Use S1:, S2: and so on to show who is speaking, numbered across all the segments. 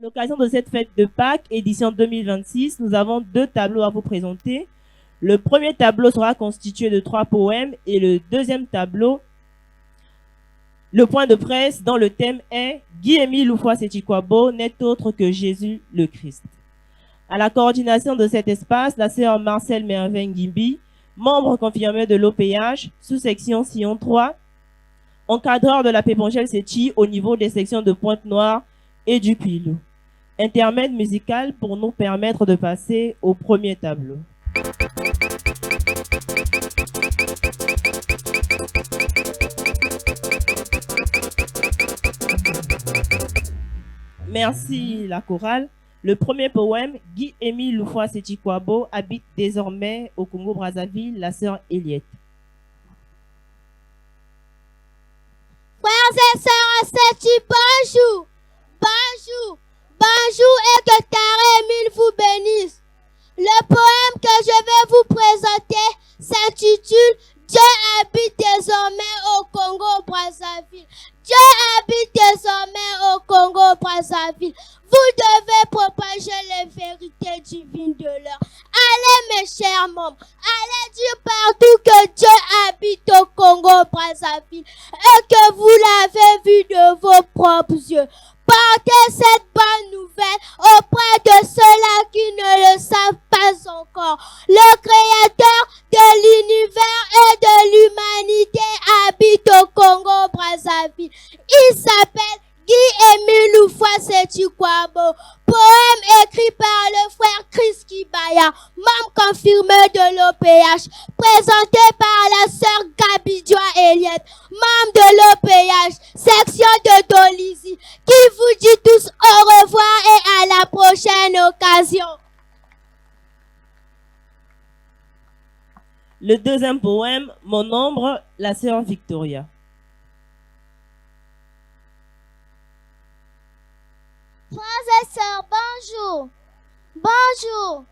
S1: l'occasion de cette fête de Pâques, édition 2026, nous avons 2 tableaux à vous présenter. Le premier tableau sera constitué de 3 poèmes et le deuxième tableau, le point de presse dont le thème est « Guy-Émile Loufoua-Setikwabo n'est autre que Jésus le Christ ». À la coordination de cet espace, la sœur Marcel Merveille-Ngimbi, membre confirmé de l'OPH, sous-section Sillon 3, encadreur de la Pépongelle Séti au niveau des sections de Pointe-Noire et du Puylou. Intermède musical pour nous permettre de passer au premier tableau. Merci la chorale. Le premier poème, Guy-Émile Loufoua-Setikwabo habite désormais au Congo-Brazzaville, la sœur Eliette.
S2: Frères et sœurs à Séti, bonjour, bonjour, bonjour et que Taré-Émile vous bénisse. Le poème que je vais vous présenter s'intitule « Dieu habite désormais au Congo-Brazzaville ». Dieu habite désormais au Congo-Brazzaville. Vous devez propager les vérités divines de l'heure. Allez mes chers membres, allez dire partout que Dieu habite au Congo-Brazzaville et que vous l'avez vu de vos propres yeux. Portez cette bonne nouvelle auprès de ceux-là qui ne le savent pas encore. Le Créateur de l'univers et de l'humanité habite au Congo-Brazzaville. Il s'appelle Guy-Émile Loufoua-Setikwabo. Poème écrit par le frère Chris Kibaya, membre confirmé de l'OPH, présenté par la sœur Gabidjoa Eliette, membre de l'OPH, section de Dolisie, qui vous dit tous au revoir et à la prochaine occasion.
S1: Le deuxième poème, Mon ombre, la sœur Victoria.
S2: Frères et sœurs, bonjour. Bonjour.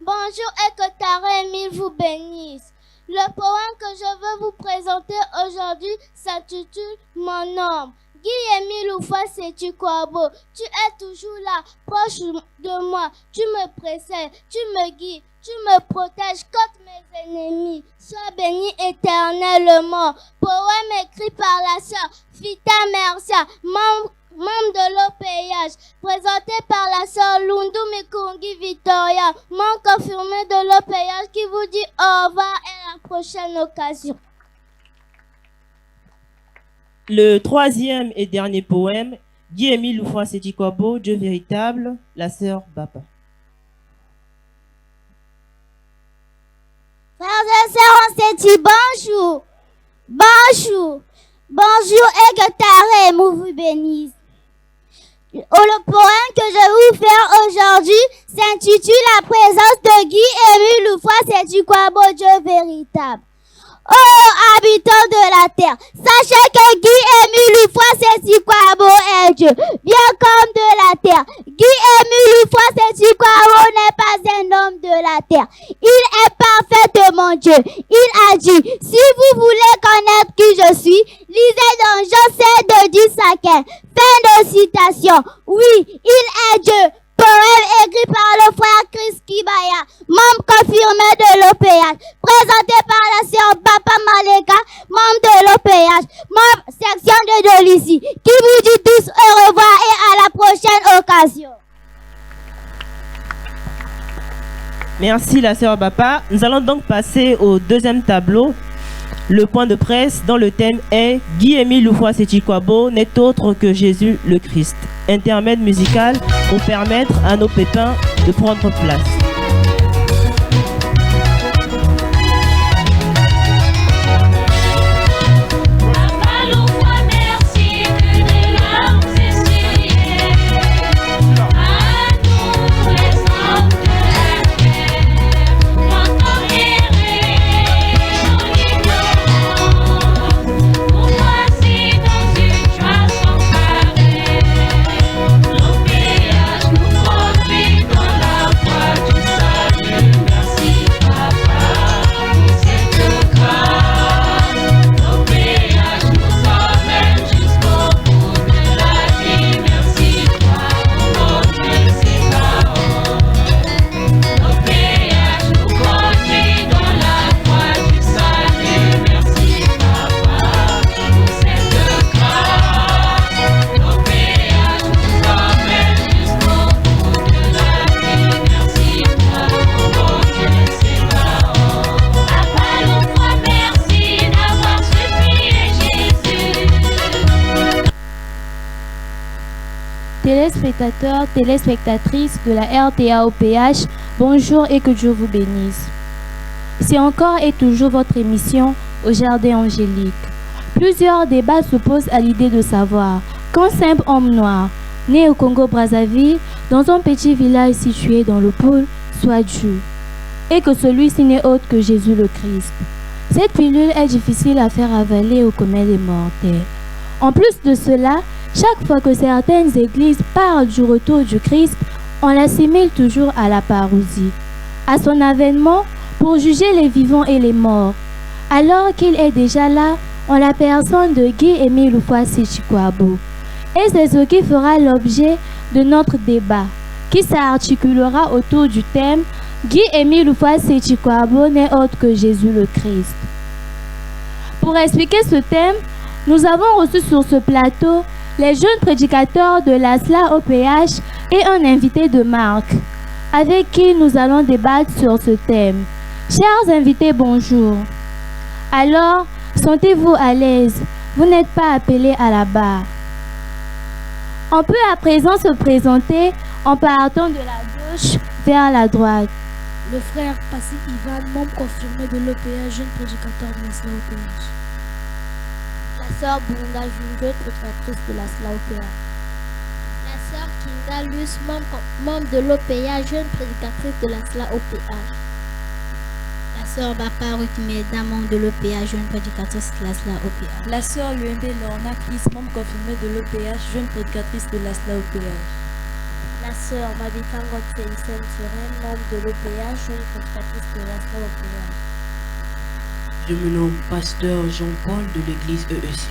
S2: Bonjour et que Taré-Émile vous bénisse. Le poème que je veux vous présenter aujourd'hui s'intitule Mon ombre. Guy-Émile Loufoua-Setikwabo, tu es toujours là, proche de moi. Tu me précèdes, tu me guides, tu me protèges contre mes ennemis. Sois béni éternellement. Poème écrit par la sœur Fita Mercia, membre de l'OPH, présenté par la sœur Lundu Mikungi Victoria, membre confirmé de l'OPH, qui vous dit au revoir et à la prochaine occasion.
S1: Le troisième et dernier poème, Guy-Émile Loufoua-Setikwabo, Dieu véritable, la sœur Bapa.
S2: Frères et sœurs, on s'est dit bonjour, bonjour, bonjour et que Taré vous bénisse. Le poème que je vais vous faire aujourd'hui s'intitule La présence de Guy-Émile Loufoua-Setikwabo, Dieu véritable. Oh, habitants de la terre, sachez que Guy-Émile Loufoua-Setikwabo est Dieu, bien comme de la terre. Guy-Émile Loufoua-Setikwabo n'est pas un homme de la terre. Il est parfaitement Dieu. Il a dit, si vous voulez connaître qui je suis, lisez dans Jean 7 de 10 à 15. Fin de citation. Oui, il est Dieu. Poème écrit par le frère Chris Kibaya, membre confirmé de l'OPH, présenté par la sœur Bapa Maleka, membre de l'OPH, membre section de Dolisie, qui vous dit tous au revoir et à la prochaine occasion.
S1: Merci la sœur Bapa. Nous allons donc passer au deuxième tableau. Le point de presse dont le thème est Guy-Émile Loufoua-Setikwabo n'est autre que Jésus le Christ. Intermède musical pour permettre à nos pépins de prendre place.
S3: L'OPH nous profite dans la foi du Téléspectateurs, téléspectatrices de la RTAOPH, bonjour et que Dieu vous bénisse. C'est encore et toujours votre émission Au Jardin Angélique. Plusieurs débats se posent à l'idée de savoir qu'un simple homme noir, né au Congo-Brazzaville, dans un petit village situé dans le pôle, soit Dieu, et que celui-ci n'est autre que Jésus le Christ. Cette pilule est difficile à faire avaler au commun des mortels. En plus de cela, chaque fois que certaines églises parlent du retour du Christ, on l'assimile toujours à la parousie, à son avènement pour juger les vivants et les morts. Alors qu'il est déjà là, en la personne de Guy-Émile Houphouët-Séchikoabo. Et c'est ce qui fera l'objet de notre débat, qui s'articulera autour du thème « Guy-Émile Houphouët-Séchikoabo n'est autre que Jésus le Christ ». Pour expliquer ce thème, nous avons reçu sur ce plateau les jeunes prédicateurs de la SLA-OPH et un invité de marque, avec qui nous allons débattre sur ce thème. Chers invités, bonjour. Alors, sentez-vous à l'aise, vous n'êtes pas appelés à la barre. On peut à présent se présenter en partant de la gauche vers la droite.
S4: Le frère Passy Ivan, membre confirmé de l'OPH, jeune prédicateur de la SLA-OPH.
S2: La sœur Bunda Junjo, prédicatrice de la SLA-OPH. La sœur Kinga Luce, membre de l'OPH, jeune prédicatrice de la SLA-OPH.
S5: La sœur Bapa Ruth Meda, membre de l'OPH, jeune prédicatrice de la SLA-OPH.
S6: La sœur Luembe Lorna Chris, membre confirmée de l'OPH, jeune prédicatrice de la SLA-OPH.
S2: La sœur Mabitango Tsensen Seren, membre de l'OPH, jeune prédicatrice de la SLA-OPH.
S7: Je me nomme pasteur Jean-Paul de l'église EEC.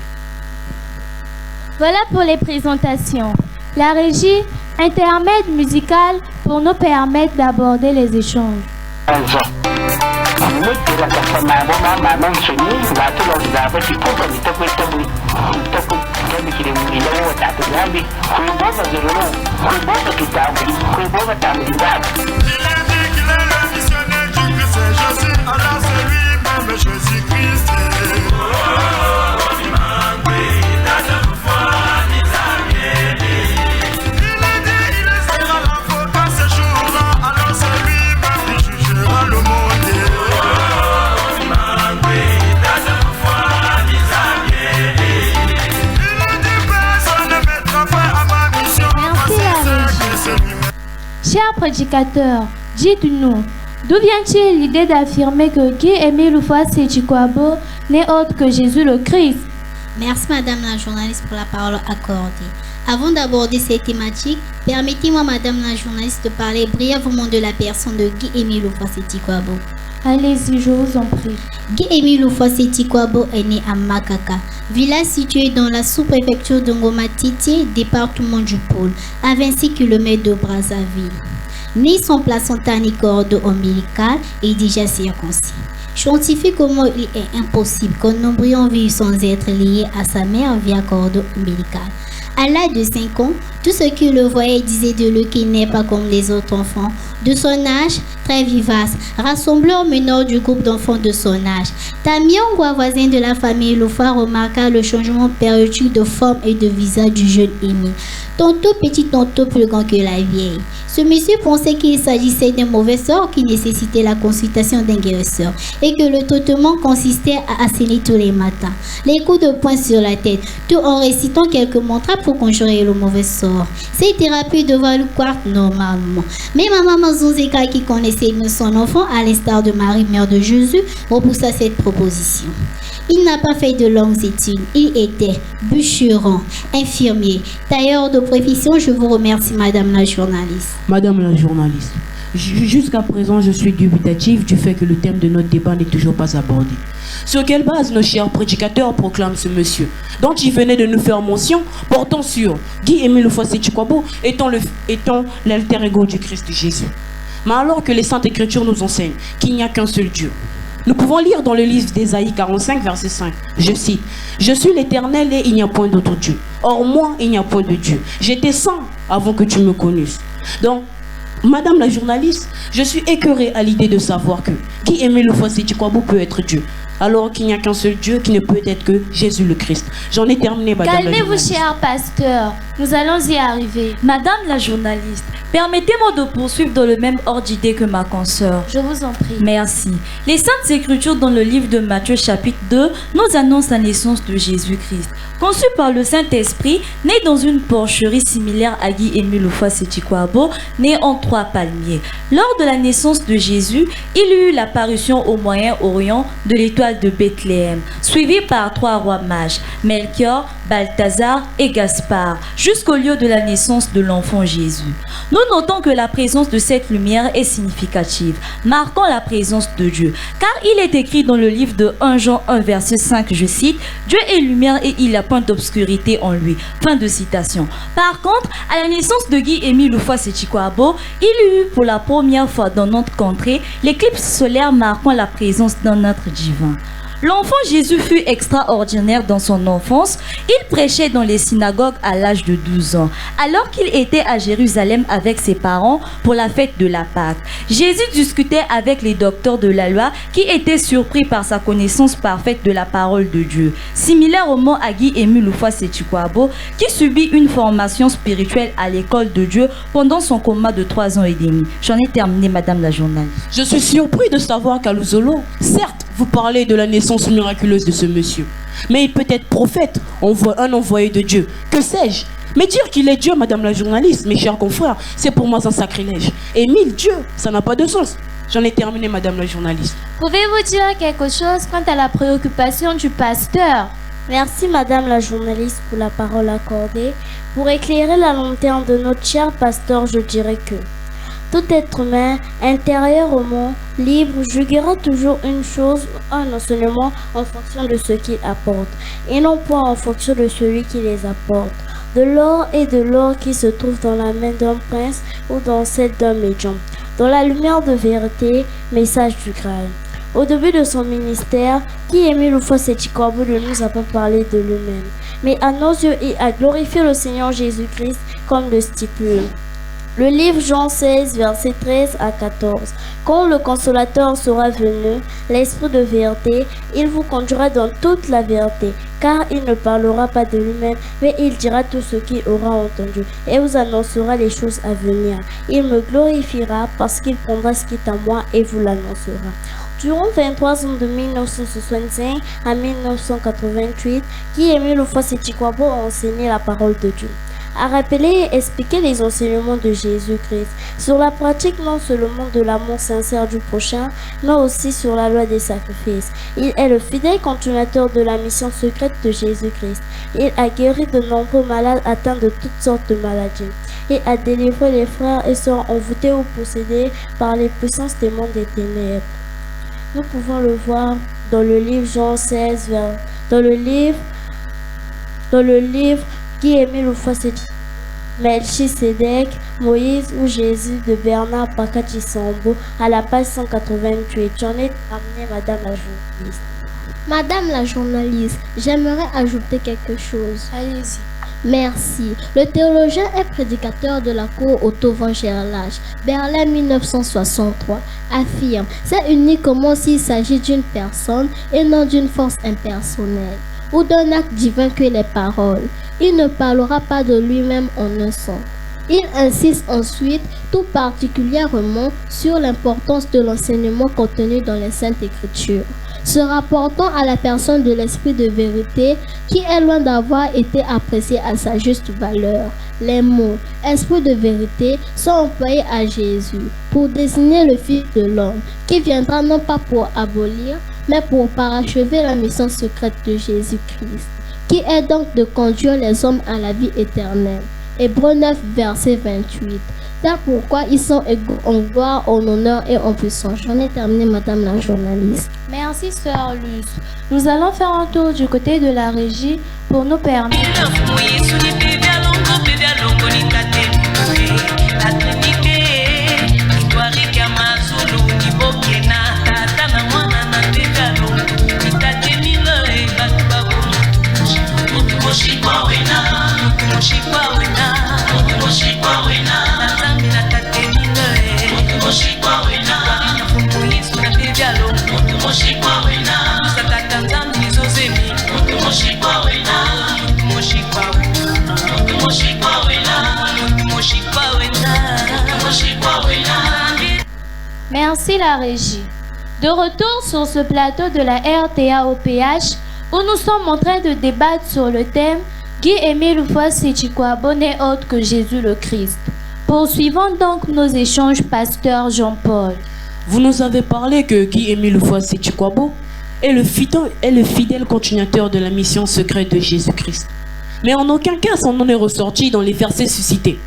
S3: Voilà pour les présentations. La régie, intermède musical pour nous permettre d'aborder les échanges.
S8: Jésus-Christ.
S3: Chers prédicateurs, dites-nous, d'où vient-il l'idée d'affirmer que Guy-Émile Houphouët-Séchikoabo n'est autre que Jésus le Christ?
S5: Merci Madame la journaliste pour la parole accordée. Avant d'aborder cette thématique, permettez-moi Madame la journaliste de parler brièvement de la personne de Guy-Émile Houphouët-Séchikoabo.
S3: Allez-y, je vous en prie.
S5: Guy-Émile Houphouët-Séchikoabo est né à Makaka, village situé dans la sous-préfecture de Ngoma-Titi, département du Pôle, à 26 km de Brazzaville. Né sans placenta ni corde ombilicale et déjà circoncis. Scientifiquement, il est impossible qu'un embryon vive sans être lié à sa mère via corde ombilicale. À l'âge de 5 ans, tout ce qui le voyait disait de lui qu'il n'est pas comme les autres enfants. De son âge, très vivace, rassembleur meneur du groupe d'enfants de son âge. Tamiongwa, voisin de la famille Loufa, remarqua le changement périodique de forme et de visage du jeune Émile. Tantôt petit, tantôt plus grand que la vieille. Ce monsieur pensait qu'il s'agissait d'un mauvais sort qui nécessitait la consultation d'un guérisseur et que le traitement consistait à asséner tous les matins. Les coups de poing sur la tête, tout en récitant quelques mantras pour conjurer le mauvais sort. Ces thérapies devaient le croire normalement. Mais ma maman Zuzeka, qui connaissait son enfant à l'instar de Marie, mère de Jésus, repoussa cette proposition. Il n'a pas fait de longues études. Il était bûcheron, infirmier, tailleur de profession. Je vous remercie, Madame la journaliste.
S7: Madame la journaliste, jusqu'à présent, je suis dubitatif du fait que le thème de notre débat n'est toujours pas abordé. Sur quelle base nos chers prédicateurs proclament ce monsieur, dont il venait de nous faire mention, portant sur Guy-Émile Houphouët-Séchikoabo étant l'alter ego du Christ Jésus. Mais alors que les Saintes Écritures nous enseignent qu'il n'y a qu'un seul Dieu, nous pouvons lire dans le livre d'Ésaïe 45, verset 5, je cite, « Je suis l'Éternel et il n'y a point d'autre Dieu. Or moi, il n'y a point de Dieu. J'étais saint avant que tu me connusses. » Donc, Madame la journaliste, je suis écœurée à l'idée de savoir que Guy-Émile Houphouët-Séchikoabo peut être Dieu. alors qu'il n'y a qu'un seul Dieu qui ne peut être que Jésus le Christ. J'en ai terminé, madame.
S3: Calmez-vous, cher pasteur. Nous allons y arriver.
S6: Madame la journaliste, permettez-moi de poursuivre dans le même ordre d'idée que ma consoeur.
S3: Je vous en prie.
S6: Merci. Les Saintes Écritures dans le livre de Matthieu chapitre 2 nous annoncent la naissance de Jésus-Christ. Conçu par le Saint-Esprit, né dans une porcherie similaire à Guy Émile Oufouas-Sétikwabo, né en 3 palmiers. Lors de la naissance de Jésus, il eut l'apparition au Moyen-Orient de l'étoile de Bethléem, suivie par 3 rois mages, Melchior, Balthazar et Gaspard, jusqu'au lieu de la naissance de l'enfant Jésus. Nous notons que la présence de cette lumière est significative, marquant la présence de Dieu, car il est écrit dans le livre de 1 Jean 1 verset 5, je cite, « Dieu est lumière et il n'y a point d'obscurité en lui ». Fin de citation. Par contre, à la naissance de Guy Émile Oufouas-Sétikwabo, il y eut pour la première fois dans notre contrée l'éclipse solaire marquant la présence d'un être divin. L'enfant Jésus fut extraordinaire dans son enfance. Il prêchait dans les synagogues à l'âge de 12 ans, alors qu'il était à Jérusalem avec ses parents pour la fête de la Pâque. Jésus discutait avec les docteurs de la loi qui étaient surpris par sa connaissance parfaite de la parole de Dieu, similairement à Guy Émile Oufouas-Sétikwabo qui subit une formation spirituelle à l'école de Dieu pendant son coma de 3 ans et demi. J'en ai terminé, madame la journaliste.
S7: Je suis surpris de savoir qu'à Luzolo, certes, vous parlez de la naissance miraculeuse de ce monsieur. Mais il peut être prophète, un envoyé de Dieu. Que sais-je? Mais dire qu'il est Dieu, madame la journaliste, mes chers confrères, c'est pour moi un sacrilège. Et 1000 dieux, ça n'a pas de sens. J'en ai terminé, madame la journaliste.
S3: Pouvez-vous dire quelque chose quant à la préoccupation du pasteur?
S4: Merci madame la journaliste pour la parole accordée. Pour éclairer la lanterne de notre cher pasteur, je dirais que tout être humain, intérieurement libre, jugera toujours une chose, un enseignement en fonction de ce qu'il apporte, et non point en fonction de celui qui les apporte. De l'or et de l'or qui se trouve dans la main d'un prince ou dans celle d'un médium. Dans la lumière de vérité, message du Graal. Au début de son ministère, Guy Émile Oufouas-Sétikwabo ne nous a pas parlé de lui-même, mais à nos yeux, il a glorifié le Seigneur Jésus-Christ comme le stipule le livre Jean 16, versets 13 à 14. Quand le consolateur sera venu, l'esprit de vérité, il vous conduira dans toute la vérité, car il ne parlera pas de lui-même, mais il dira tout ce qu'il aura entendu, et vous annoncera les choses à venir. Il me glorifiera parce qu'il prendra ce qui est à moi et vous l'annoncera. Durant 23 ans de 1965 à 1988, Guy Émile Oufouas-Sétikwabo a enseigné la parole de Dieu, a rappelé et expliqué les enseignements de Jésus-Christ sur la pratique non seulement de l'amour sincère du prochain, mais aussi sur la loi des sacrifices. Il est le fidèle continuateur de la mission secrète de Jésus-Christ. Il a guéri de nombreux malades atteints de toutes sortes de maladies. Il a délivré les frères et sœurs envoûtés ou possédés par les puissances démons des ténèbres. Nous pouvons le voir dans le livre Jean 16, dans le livre Guy Émile Oufouas-Sétikwabo, Melchisédek, Moïse ou Jésus de Bernard Pakachisambo à la page 188. J'en ai amené madame la journaliste.
S2: Madame la journaliste, j'aimerais ajouter quelque chose.
S4: Allez-y.
S2: Merci. Le théologien et prédicateur de la cour Otto von Gerlach, Berlin 1963, affirme « C'est uniquement s'il s'agit d'une personne et non d'une force impersonnelle ou d'un acte divin que les paroles. Il ne parlera pas de lui-même en un sens. » Il insiste ensuite tout particulièrement sur l'importance de l'enseignement contenu dans les Saintes Écritures, se rapportant à la personne de l'Esprit de vérité qui est loin d'avoir été apprécié à sa juste valeur. Les mots « Esprit de vérité » sont employés à Jésus pour désigner le Fils de l'homme qui viendra non pas pour abolir, mais pour parachever la mission secrète de Jésus-Christ, qui est donc de conduire les hommes à la vie éternelle. Hébreux 9, verset 28. C'est pourquoi ils sont égaux en gloire, en honneur et en puissance. J'en ai terminé, madame la journaliste.
S3: Merci, sœur Luce. Nous allons faire un tour du côté de la régie pour nous permettre. Merci la régie. De retour sur ce plateau de la RTAOPH où nous sommes en train de débattre sur le thème Guy-Émile Houphouët-Séchikwabo n'est autre que Jésus le Christ. Poursuivons donc nos échanges, pasteur Jean-Paul.
S7: Vous nous avez parlé que Guy-Émile Houphouët-Séchikwabo est le fidèle continuateur de la mission secrète de Jésus-Christ. Mais en aucun cas son nom n'est ressorti dans les versets suscités.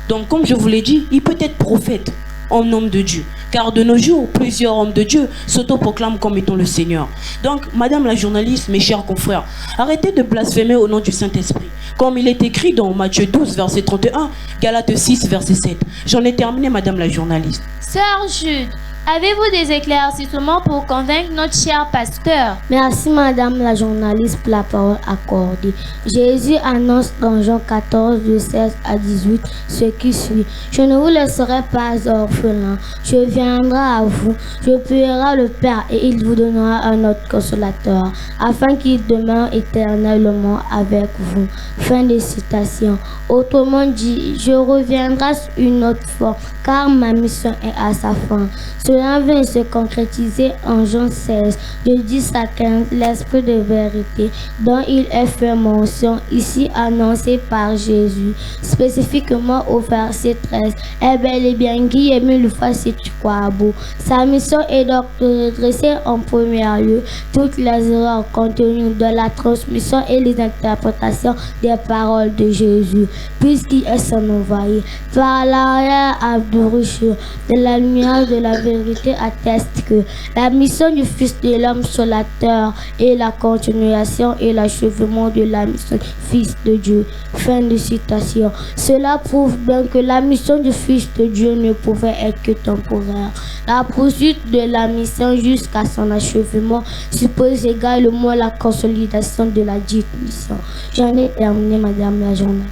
S7: Donc comme je vous l'ai dit, il peut être prophète en homme de Dieu. Car de nos jours, plusieurs hommes de Dieu s'autoproclament comme étant le Seigneur. Donc, madame la journaliste, mes chers confrères, arrêtez de blasphémer au nom du Saint-Esprit. Comme il est écrit dans Matthieu 12, verset 31, Galates 6, verset 7. J'en ai terminé, madame la journaliste.
S3: Sœur Jude, avez-vous des éclaircissements pour convaincre notre cher pasteur?
S2: Merci madame la journaliste pour la parole accordée. Jésus annonce dans Jean 14, de 16 à 18 ce qui suit. Je ne vous laisserai pas orphelins. Je viendrai à vous. Je prierai le Père et il vous donnera un autre consolateur afin qu'il demeure éternellement avec vous. Fin de citation. Autrement dit, je reviendrai une autre fois car ma mission est à sa fin. Cela vient se concrétiser en Jean 16, de 10 à 15, l'esprit de vérité dont il est fait mention ici annoncé par Jésus, spécifiquement au verset 13, est bel et bien Guy-Émile Houphouët-Séchikwabo. Sa mission est donc de redresser en premier lieu toutes les erreurs contenues dans la transmission et les interprétations des paroles de Jésus, puisqu'il est son envoyé. Par l'arrière abdurusure de la lumière de la vérité atteste que la mission du Fils de l'homme sur la terre est la continuation et l'achèvement de la mission du Fils de Dieu. Fin de citation. Cela prouve bien que la mission du Fils de Dieu ne pouvait être que temporaire. La poursuite de la mission jusqu'à son achèvement suppose également la consolidation de la dite mission. J'en ai terminé, madame la journaliste.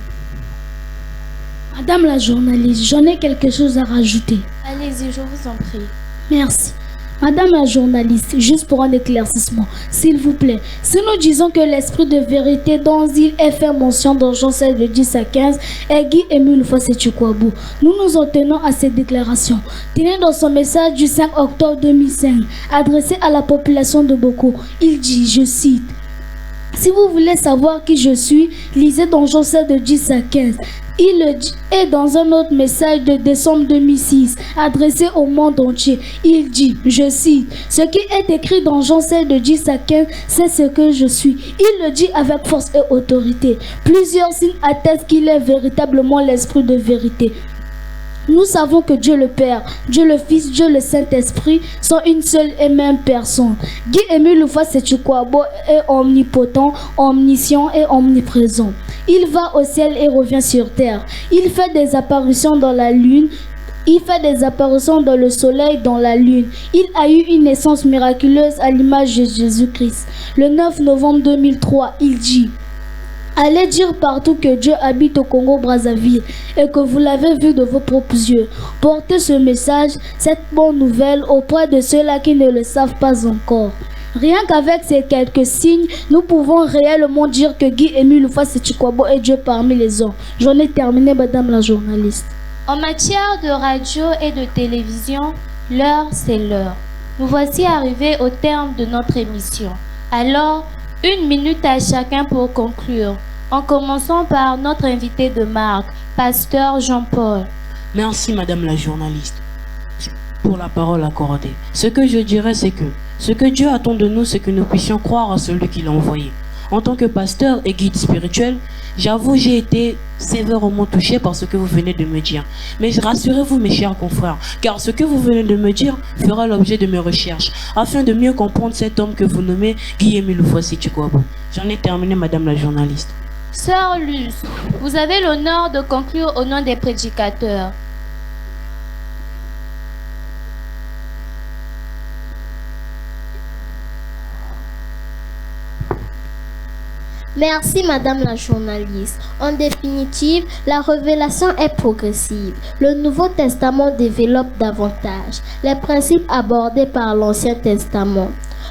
S8: Madame la journaliste, j'en ai quelque chose à rajouter.
S3: Allez-y, je vous en prie.
S8: Merci. Madame la journaliste, juste pour un éclaircissement, s'il vous plaît, si nous disons que l'esprit de vérité dont il est fait mention dans Jean 16, de 10 à 15 est Guy-Émile Houphouët-Séchikwabo, nous nous en tenons à cette déclaration. Tenez dans son message du 5 octobre 2005, adressé à la population de Boko, il dit, je cite, « Si vous voulez savoir qui je suis, lisez dans Jean 16, de 10 à 15. » Il le dit, et dans un autre message de décembre 2006, adressé au monde entier, il dit, je cite, « Ce qui est écrit dans Jean 16 de 10 à 15, c'est ce que je suis. » Il le dit avec force et autorité. Plusieurs signes attestent qu'il est véritablement l'esprit de vérité. Nous savons que Dieu le Père, Dieu le Fils, Dieu le Saint-Esprit sont une seule et même personne. Guy-Émile Houphouët-Séchikwabo est omnipotent, omniscient et omniprésent. Il va au ciel et revient sur terre. Il fait des apparitions dans la lune. Il fait des apparitions dans le soleil, dans la lune. Il a eu une naissance miraculeuse à l'image de Jésus-Christ. Le 9 novembre 2003, il dit: allez dire partout que Dieu habite au Congo-Brazzaville et que vous l'avez vu de vos propres yeux. Portez ce message, cette bonne nouvelle auprès de ceux-là qui ne le savent pas encore. Rien qu'avec ces quelques signes, nous pouvons réellement dire que Guy-Émile Houphouët-Séchikwabo est Dieu parmi les hommes. J'en ai terminé, madame la journaliste.
S3: En matière de radio et de télévision, l'heure c'est l'heure. Nous voici arrivés au terme de notre émission. Alors, 1 minute à chacun pour conclure, en commençant par notre invité de marque, pasteur Jean-Paul.
S7: Merci madame la journaliste pour la parole accordée. Ce que je dirais, c'est que ce que Dieu attend de nous, c'est que nous puissions croire à celui qui l'a envoyé. En tant que pasteur et guide spirituel, j'avoue, j'ai été sévèrement touché par ce que vous venez de me dire. Mais rassurez-vous mes chers confrères, car ce que vous venez de me dire fera l'objet de mes recherches, afin de mieux comprendre cet homme que vous nommez Guy-Émile Houphouët-Séchikwabo. J'en ai terminé, madame la journaliste.
S3: Sœur Luce, vous avez l'honneur de conclure au nom des prédicateurs.
S2: Merci madame la journaliste. En définitive, la révélation est progressive. Le Nouveau Testament développe davantage les principes abordés par l'Ancien Testament.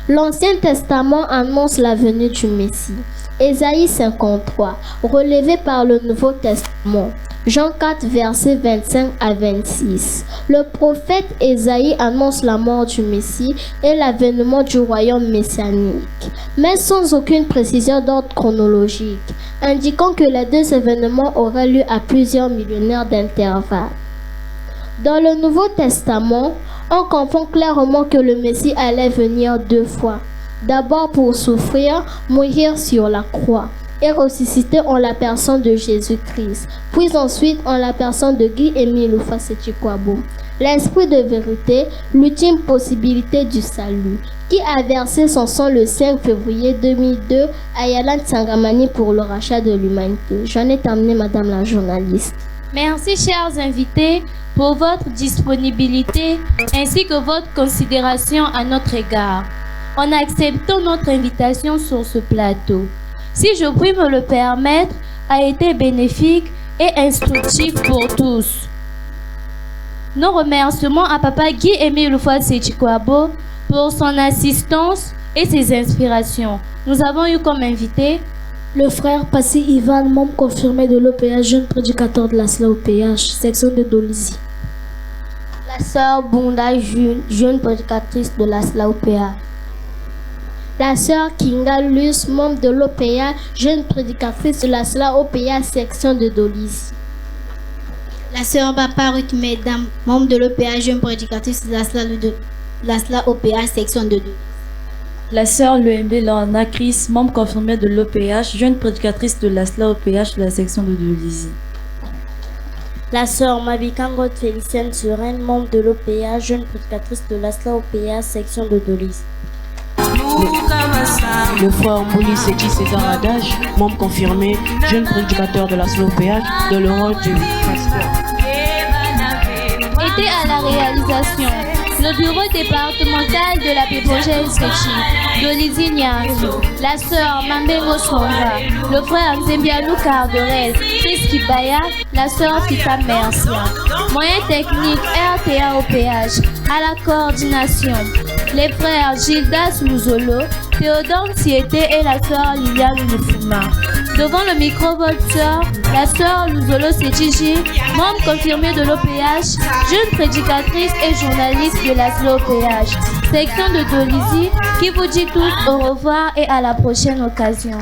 S2: L'Ancien Testament annonce la venue du Messie. Ésaïe 53, relevé par le Nouveau Testament. Jean 4, versets 25 à 26. Le prophète Ésaïe annonce la mort du Messie et l'avènement du royaume messianique, mais sans aucune précision d'ordre chronologique, indiquant que les deux événements auraient lieu à plusieurs millénaires d'intervalle. Dans le Nouveau Testament, on comprend clairement que le Messie allait venir 2 fois. D'abord pour souffrir, mourir sur la croix et ressusciter en la personne de Jésus-Christ, puis ensuite en la personne de Guy-Émile Houphouët-Séchikwabo. L'Esprit de vérité, l'ultime possibilité du salut, qui a versé son sang le 5 février 2002 à Yalan Tsangamani pour le rachat de l'humanité. J'en ai terminé, Madame la journaliste.
S3: Merci, chers invités, pour votre disponibilité ainsi que votre considération à notre égard en acceptant notre invitation sur ce plateau. Si je puis me le permettre, a été bénéfique et instructif pour tous. Nos remerciements à Papa Guy-Émile Houphouët-Séchikwabo pour son assistance et ses inspirations. Nous avons eu comme invité
S8: le frère Passy Ivan, membre confirmé de l'OPH, jeune prédicateur de la SLA-OPH, section de Dolisie.
S2: La sœur Bunda, jeune prédicatrice de la SLA-OPH. La sœur Kinga Luz, membre de l'OPH, jeune prédicatrice de la SLA-OPH, section de Dolisie.
S5: La sœur Bapa Ruth Mesdames, membre de l'OPH, jeune prédicatrice de la SLA-OPH, section de Dolisie.
S6: La sœur Luembe Lorna Chris, membre confirmée de l'OPH, jeune prédicatrice de la SLA-OPH de la section de Dolisie.
S4: La sœur Mabikango Félicienne Suren, membre de l'OPH, jeune prédicatrice de la SLA-OPH, section de Dolisie.
S7: Le frère Mouli Seti César Adage, membre confirmé, jeune prédicateur de la SLA-OPH, dans le rôle du pasteur.
S3: était à la réalisation le bureau départemental de la Pépogène Séchi, Dolisie Niami, la sœur Mambengo Songa, le frère Nzembialou Carderel, Chris Kibaya, la sœur Tita Mercia. Moyen technique RTA-OPH, à la coordination, les frères Gildas Luzolo, Théodore Siete et la sœur Liliane Lufuma. Devant le micro, votre sœur, la sœur Luzolo Setiji, membre confirmée de l'OPH, jeune prédicatrice et journaliste de la SLA-OPH, section de Dolisie, qui vous dit tous au revoir et à la prochaine occasion.